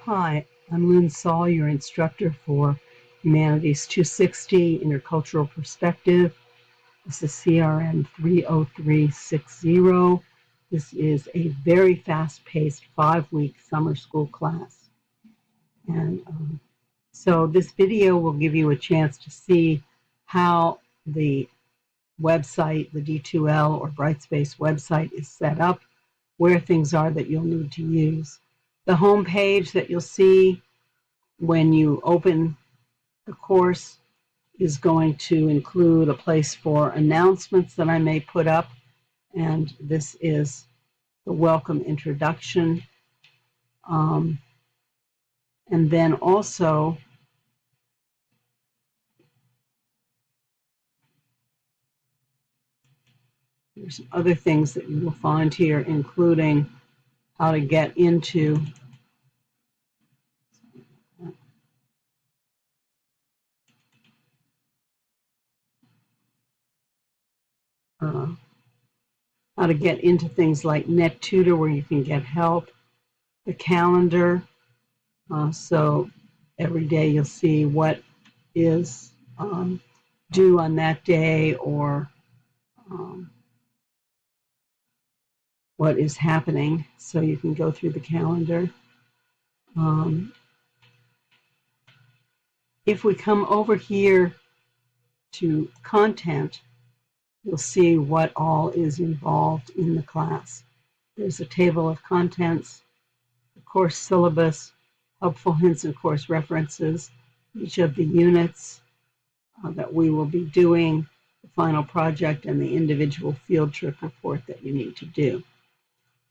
Hi, I'm Lynn Saul, your instructor for Humanities 260 Intercultural Perspective. This is CRN 30360. This is a very fast-paced 5-week summer school class. And so this video will give you a chance to see how the website, the D2L or Brightspace website is set up, where things are that you'll need to use. The home page that you'll see when you open the course is going to include a place for announcements that I may put up, and this is the welcome introduction. And then also there's some other things that you will find here, including how to get into things like NetTutor, where you can get help, the calendar, so every day you'll see what is due on that day, or what is happening, so you can go through the calendar. If we come over here to content, you'll see what all is involved in the class. There's a table of contents, the course syllabus, helpful hints and course references, each of the units that we will be doing, the final project, and the individual field trip report that you need to do.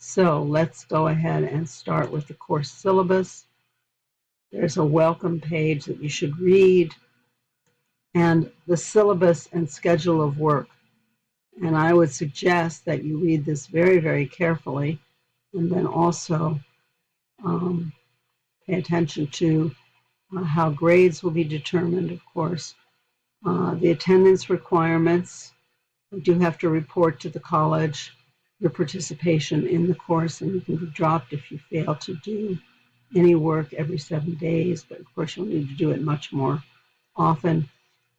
So let's go ahead and start with the course syllabus. There's a welcome page that you should read, and the syllabus and schedule of work. And I would suggest that you read this very, very carefully, and then also pay attention to how grades will be determined, of course. The attendance requirements. You do have to report to the college your participation in the course, and you can be dropped if you fail to do any work every 7 days, but of course you'll need to do it much more often.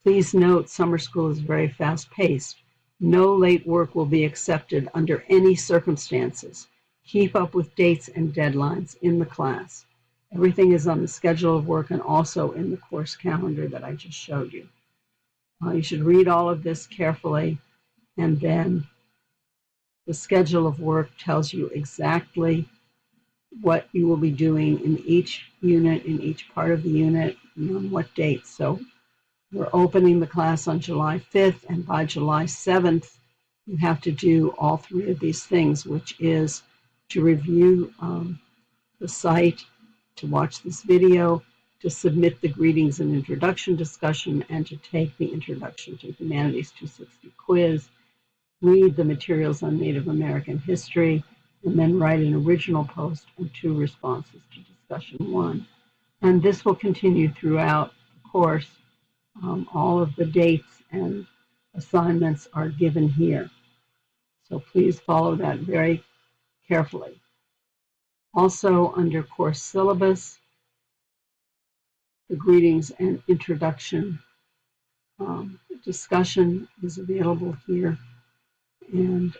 Please note, summer school is very fast-paced. No late work will be accepted under any circumstances. Keep up with dates and deadlines in the class. Everything is on the schedule of work and also in the course calendar that I just showed you. You should read all of this carefully, and then the schedule of work tells you exactly what you will be doing in each unit, in each part of the unit, and on what date. So we're opening the class on July 5th, and by July 7th, you have to do all 3 of these things, which is to review the site, to watch this video, to submit the greetings and introduction discussion, and to take the Introduction to Humanities 260 quiz, read the materials on Native American history, and then write an original post and 2 responses to discussion 1. And this will continue throughout the course. All of the dates and assignments are given here. So please follow that very carefully. Also, under course syllabus, the greetings and introduction discussion is available here. And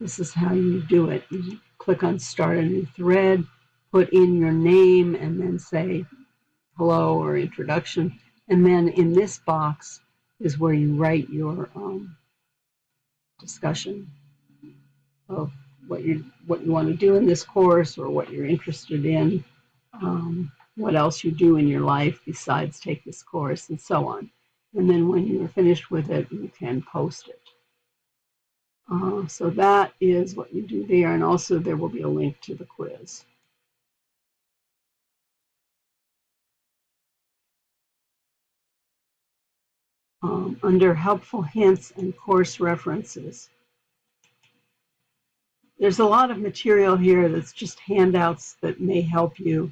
this is how you do it. You click on Start a New Thread, put in your name, and then say hello or introduction. And then in this box is where you write your discussion of what you want to do in this course, or what you're interested in, what else you do in your life besides take this course, and so on. And then when you're finished with it, you can post it. So that is what you do there, and also there will be a link to the quiz. Under helpful hints and course references, there's a lot of material here that's just handouts that may help you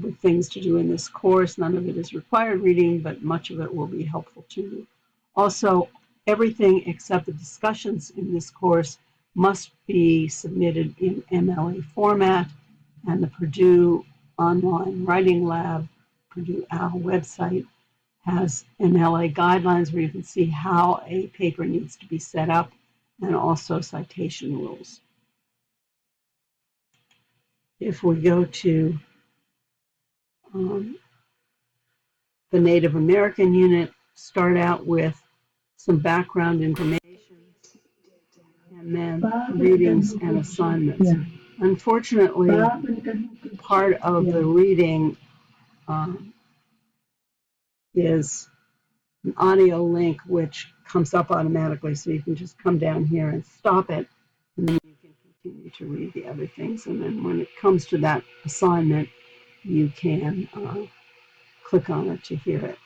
with things to do in this course. None of it is required reading, but much of it will be helpful to you. Also, everything except the discussions in this course must be submitted in MLA format, And the Purdue Online Writing Lab, Purdue OWL website, has MLA guidelines where you can see how a paper needs to be set up and also citation rules. If we go to the Native American unit, start out with some background information and then readings and assignments. Unfortunately, part of the reading is an audio link which comes up automatically, so you can just come down here and stop it, and then you can continue to read the other things. And then when it comes to that assignment, you can click on it to hear it.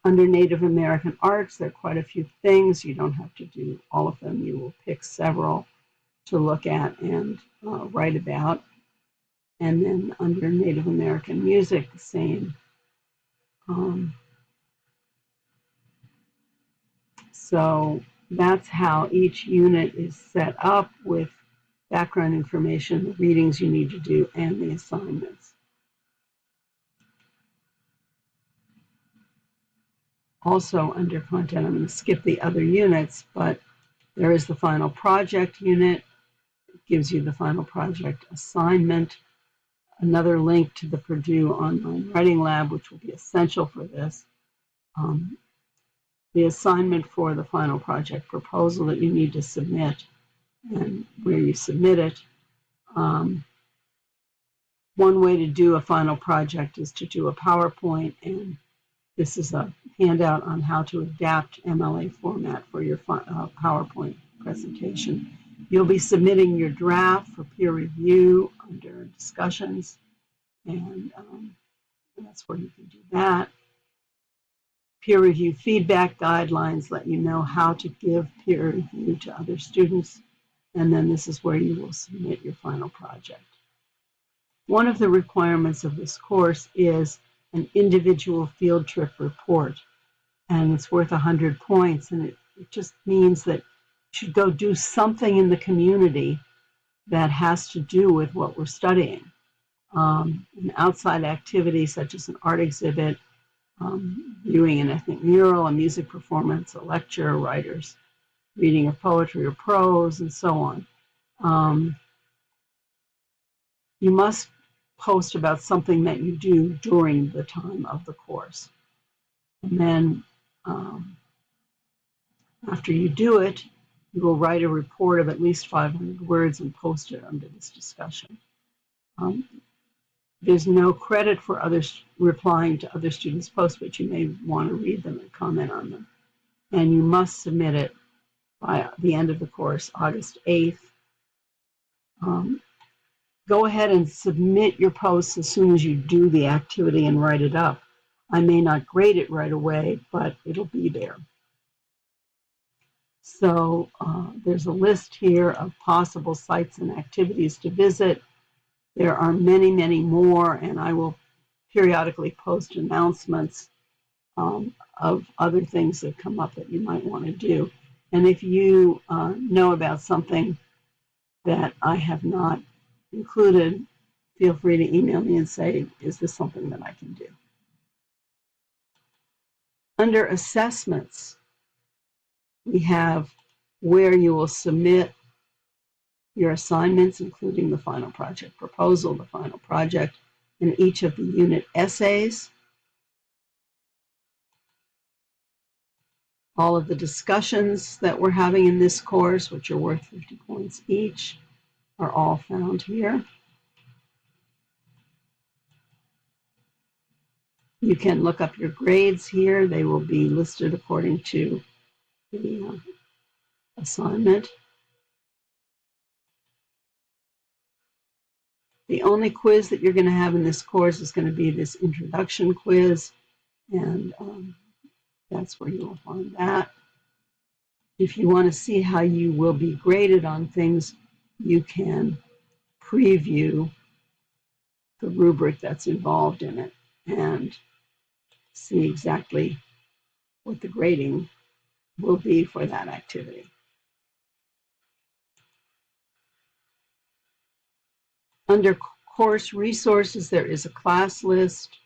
Under Native American arts, there are quite a few things. You don't have to do all of them. You will pick several to look at and write about. And then under Native American music, the same. So that's how each unit is set up, with background information, the readings you need to do, and the assignments. Also under content, I'm going to skip the other units, but there is the final project unit. It gives you the final project assignment. Another link to the Purdue Online Writing Lab, which will be essential for this. The assignment for the final project proposal that you need to submit and where you submit it. One way to do a final project is to do a PowerPoint, and this is a handout on how to adapt MLA format for your PowerPoint presentation. You'll be submitting your draft for peer review under discussions, and that's where you can do that. Peer review feedback guidelines let you know how to give peer review to other students, and then this is where you will submit your final project. One of the requirements of this course is an individual field trip report, and it's worth 100 points, and it just means that you should go do something in the community that has to do with what we're studying. An outside activity such as an art exhibit, viewing an ethnic mural, a music performance, a lecture, a writer's reading of poetry or prose, and so on. You must post about something that you do during the time of the course. And then after you do it, you will write a report of at least 500 words and post it under this discussion. There's no credit for others replying to other students' posts, but you may want to read them and comment on them. And you must submit it by the end of the course, August 8th. Go ahead and submit your posts as soon as you do the activity and write it up. I may not grade it right away, but it'll be there. So there's a list here of possible sites and activities to visit. There are many, many more, and I will periodically post announcements of other things that come up that you might want to do. And if you know about something that I have not included, feel free to email me and say, is this something that I can do? Under assessments, we have where you will submit your assignments, including the final project proposal, the final project, and each of the unit essays. All of the discussions that we're having in this course, which are worth 50 points each, are all found here. You can look up your grades here. They will be listed according to the assignment. The only quiz that you're going to have in this course is going to be this introduction quiz, and that's where you will find that. If you want to see how you will be graded on things, you can preview the rubric that's involved in it and see exactly what the grading will be for that activity. Under course resources, there is a class list.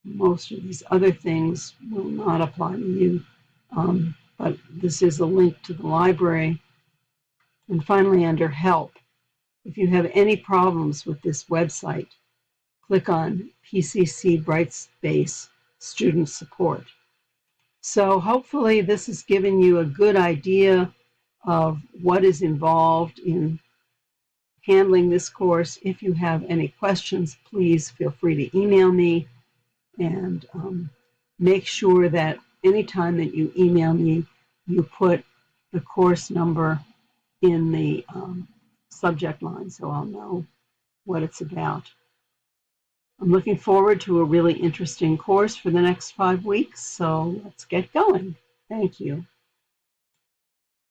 Most of these other things will not apply to you, but this is a link to the library. And finally, under help, if you have any problems with this website, click on PCC Brightspace Student Support. So hopefully this has given you a good idea of what is involved in handling this course. If you have any questions, please feel free to email me, and make sure that anytime that you email me, you put the course number in the subject line so I'll know what it's about. I'm looking forward to a really interesting course for the next 5 weeks, so let's get going. Thank you.